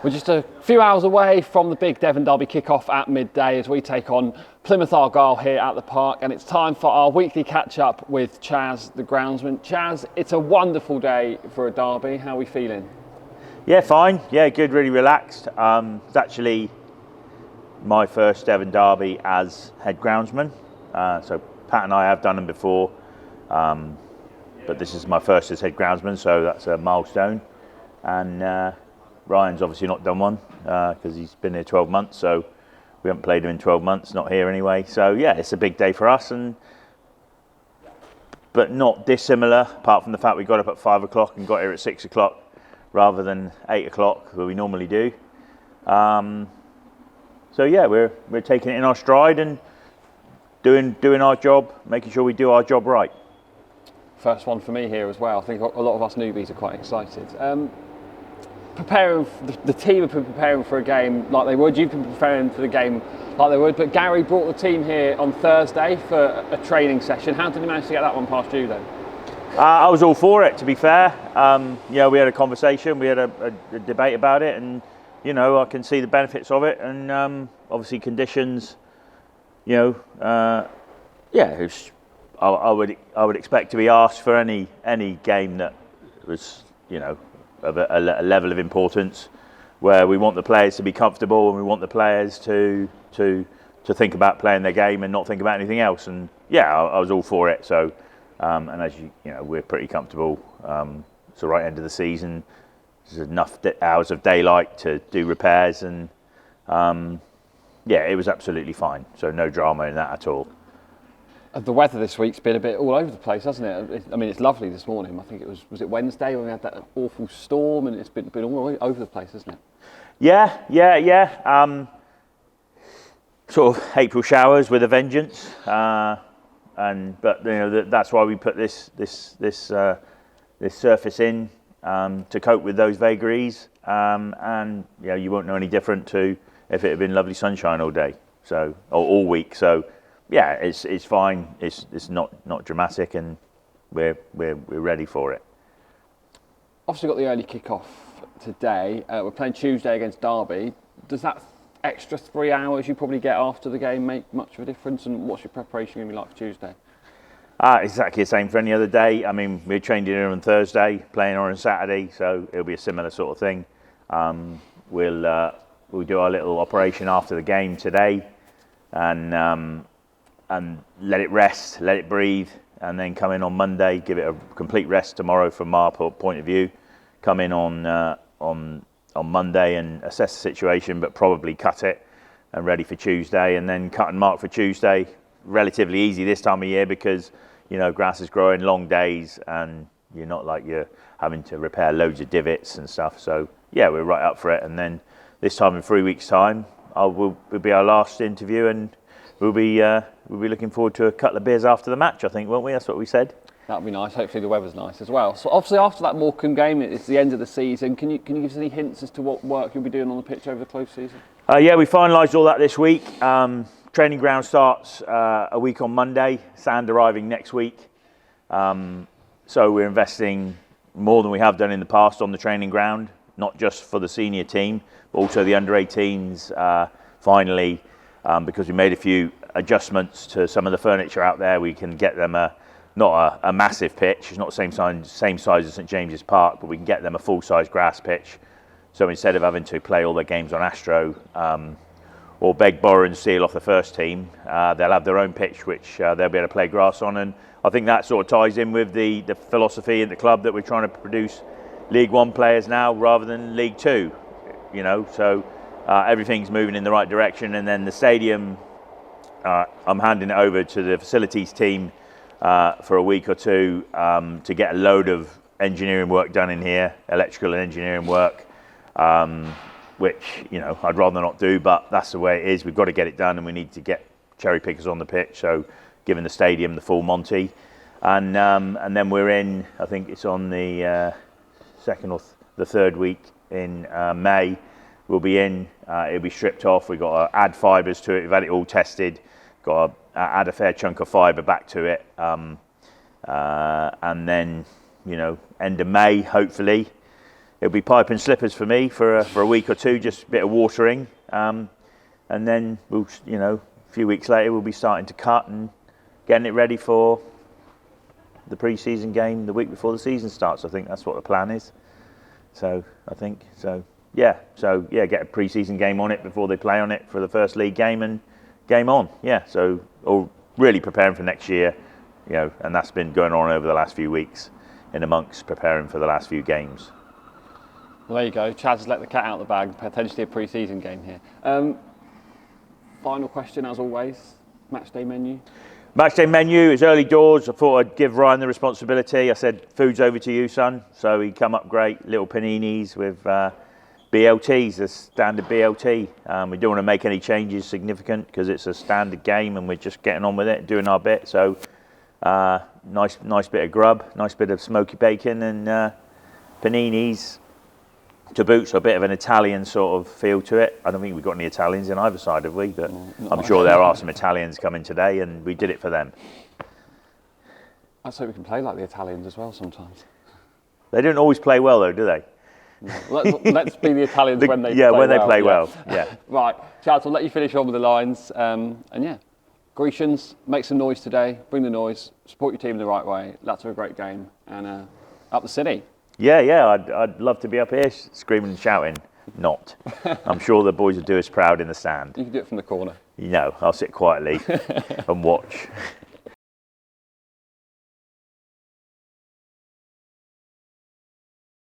We're just a few hours away from the big Devon Derby kick-off at midday as we take on Plymouth Argyle here at the park, and it's time for our weekly catch-up with Chaz, the groundsman. Chaz, it's a wonderful day for a derby. How are we feeling? Yeah, fine. Yeah, good, really relaxed. It's actually my first Devon Derby as head groundsman. So Pat and I have done them before, but this is my first as head groundsman, so that's a milestone. And Ryan's obviously not done one because he's been here 12 months, so we haven't played him in 12 months, not here anyway. So yeah, it's a big day for us, but not dissimilar, apart from the fact we got up at 5 o'clock and got here at 6 o'clock rather than 8 o'clock where we normally do. So yeah, we're taking it in our stride and doing our job, making sure we do our job right. First one for me here as well. I think a lot of us newbies are quite excited. The team have been preparing for a game like they would. You've been preparing for the game like they would. But Gary brought the team here on Thursday for a training session. How did he manage to get that one past you then? I was all for it, to be fair. Yeah, we had a conversation, we had a debate about it, and I can see the benefits of it. And obviously conditions, yeah, I would expect to be asked for any game that was of a level of importance, where we want the players to be comfortable and we want the players to think about playing their game and not think about anything else. And yeah, I was all for it. So and as we're pretty comfortable. It's the right end of the season. There's enough hours of daylight to do repairs, and yeah, it was absolutely fine. So no drama in that at all. The weather this week's been a bit all over the place, hasn't it? I mean, it's lovely this morning. I think it was it Wednesday when we had that awful storm, and it's been all over the place, hasn't it? Yeah. Sort of April showers with a vengeance, but that's why we put this surface in to cope with those vagaries, and you won't know any different to if it had been lovely sunshine all day, or all week. So. Yeah, it's fine. It's not dramatic, and we're ready for it. Obviously, got the early kick-off today. We're playing Tuesday against Derby. Does that extra 3 hours you probably get after the game make much of a difference? And what's your preparation going to be like for Tuesday? Exactly the same for any other day. I mean, we trained here on Thursday, playing on Saturday, so it'll be a similar sort of thing. We'll do our little operation after the game today, and let it rest, let it breathe, and then come in on Monday, give it a complete rest tomorrow from our point of view. Come in on Monday and assess the situation, but probably cut it and ready for Tuesday, and then cut and mark for Tuesday. Relatively easy this time of year because grass is growing, long days, and you're not like you're having to repair loads of divots and stuff. So yeah, we're right up for it. And then this time in 3 weeks' time, will be our last interview, and we'll be looking forward to a couple of beers after the match, I think, won't we? That's what we said. That'll be nice. Hopefully the weather's nice as well. So obviously after that Morecambe game, it's the end of the season. Can you give us any hints as to what work you'll be doing on the pitch over the close season? Yeah, we finalised all that this week. Training ground starts a week on Monday. Sand arriving next week. So we're investing more than we have done in the past on the training ground, not just for the senior team, but also the under-18s. Finally, because we made a few adjustments to some of the furniture out there, we can get them not a massive pitch. It's not the same size as St James's Park, but we can get them a full-size grass pitch. So instead of having to play all their games on Astro or beg, borrow and steal off the first team, they'll have their own pitch, which they'll be able to play grass on. And I think that sort of ties in with the philosophy in the club that we're trying to produce League One players now rather than League Two. So everything's moving in the right direction. And then the stadium, I'm handing it over to the facilities team for a week or two to get a load of engineering work done in here, electrical and engineering work, which I'd rather not do, but that's the way it is. We've got to get it done, and we need to get cherry pickers on the pitch. So, giving the stadium the full Monty, and then we're in. I think it's on the second or the third week in May. We'll be in. It'll be stripped off. We've got to add fibres to it. We've had it all tested. Got to add a fair chunk of fibre back to it, and then end of May, hopefully, it'll be pipe and slippers for me for a week or two, just a bit of watering, and then we'll, you know, a few weeks later we'll be starting to cut and getting it ready for the pre-season game the week before the season starts. I think that's what the plan is. So I think so. Yeah. So yeah, get a pre-season game on it before they play on it for the first league game and game on. Yeah. So all really preparing for next year, you know, and that's been going on over the last few weeks in amongst preparing for the last few games. Well, there you go. Chaz has let the cat out of the bag, potentially a pre-season game here. Final question, as always, match day menu. Match day menu is early doors. I thought I'd give Ryan the responsibility. I said, food's over to you, son. So he come up great, little paninis with BLTs, the standard BLT. We don't want to make any changes significant because it's a standard game and we're just getting on with it, doing our bit. So nice bit of grub, nice bit of smoky bacon and paninis to boot, so a bit of an Italian sort of feel to it. I don't think we've got any Italians in either side, have we? But I'm sure there are some Italians coming today and we did it for them. I hope we can play like the Italians as well sometimes. They don't always play well though, do they? No. Let's be the Italians when they play well. Yeah, when they play well, yeah. Right, Chaz, I'll let you finish on with the lines. And yeah, Grecians, make some noise today, bring the noise, support your team in the right way. Let's have a great game and up the city. Yeah, I'd love to be up here screaming and shouting. Not. I'm sure the boys will do us proud in the stand. You can do it from the corner. You know, I'll sit quietly and watch.